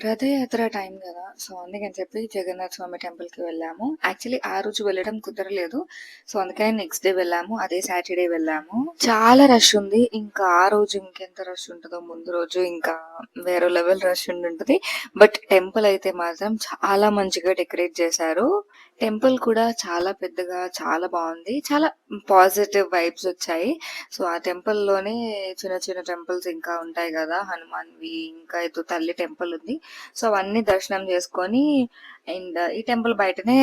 రథయాత్ర time గదా! So, అందుకని చెప్పి జగన్నాథ స్వామి టెంపుల్‌కి వెళ్ళాము. యాక్చువల్లీ ఆ రోజు వెళ్ళడం కుదరలేదు. సో, అందుకని నెక్స్ట్ డే వెళ్ళాము. అదే సాటర్‌డే వెళ్ళాము. చాలా రష్ ఉంది. ఇంకా ఆ రోజు ఇంకెంత రష్ ఉంటదో ముందు రోజు ఇంకా వేరే లెవెల్ రష్ ఉండుంటది. బట్ టెంపుల్ అయితే మాత్రం చాలా మంచిగా డెకరేట్ చేశారు. టెంపుల్ కూడా చాలా పెద్దగా చాలా బావుంది. చాలా పాజిటివ్ వైబ్స్ వచ్చాయి. సో, ఆ టెంపుల్‌లోనే చిన్న చిన్న టెంపుల్స్ ఇంకా ఉంటాయి గదా! హనుమాన్‌వి ఇంకా ఏదో తల్లి టెంపుల్ ఉంది. సో, అవన్నీ దర్శనం చేసుకొని అండ్ ఈ టెంపుల్ బయటనే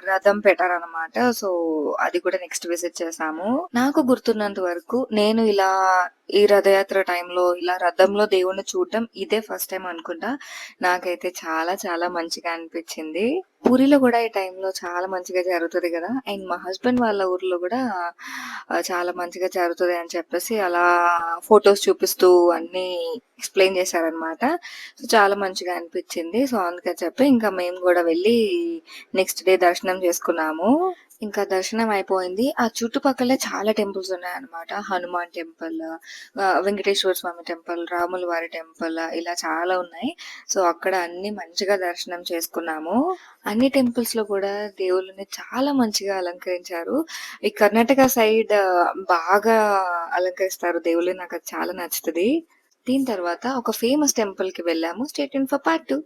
రథం పెట్టారనమాట. సో, అది కూడా నెక్స్ట్ విజిట్ చేశాము. నాకు గుర్తున్నంత వరకు నేను ఇలా ఈ రథయాత్ర టైంలో ఇలా రథంలో దేవుడిని చూడటం ఇదే ఫస్ట్ టైమ్ అనుకుంటా. నాకైతే చాలా చాలా మంచిగా అనిపించింది. పూరిలో గూడా ఈ టైంలో చాలా మంచిగా జరుగుతది గదా! అండ్ మా హస్బెండ్ వాళ్ళ ఊర్లో గూడా చాలా మంచిగా జరుగుతది అని చెప్పేసి అలా ఫోటోస్ చూపిస్తూ అన్నీ ఎక్స్‌ప్లెయిన్ చేశారనమాట. సో, చాలా మంచిగా అనిపిచ్చింది. సో, అందుకని చెప్పి ఇంకా మేము గూడా వెళ్ళి నెక్స్ట్ డే దర్శనం చేసుకున్నాము. ఇంకా దర్శనం అయిపోయింది. ఆ చుట్టుపక్కలే చాలా టెంపుల్స్ ఉన్నాయన్నమాట. హనుమాన్ టెంపుల్, వెంకటేశ్వర స్వామి టెంపుల్, రాముల వారి టెంపుల్ ఇలా చాలా ఉన్నాయి. సో, అక్కడ అన్నీ మంచిగా దర్శనం చేసుకున్నాము. అన్ని టెంపుల్స్‌లో కూడా దేవుళ్ళని చాలా మంచిగా అలంకరించారు. ఈ కర్ణాటక సైడ్ బాగా అలంకరిస్తారు దేవుళ్ళని. నాకది చాలా నచ్చుతది. దీని తర్వాత ఒక ఫేమస్ టెంపుల్‌కి వెళ్ళాము. Stay tune for part 2.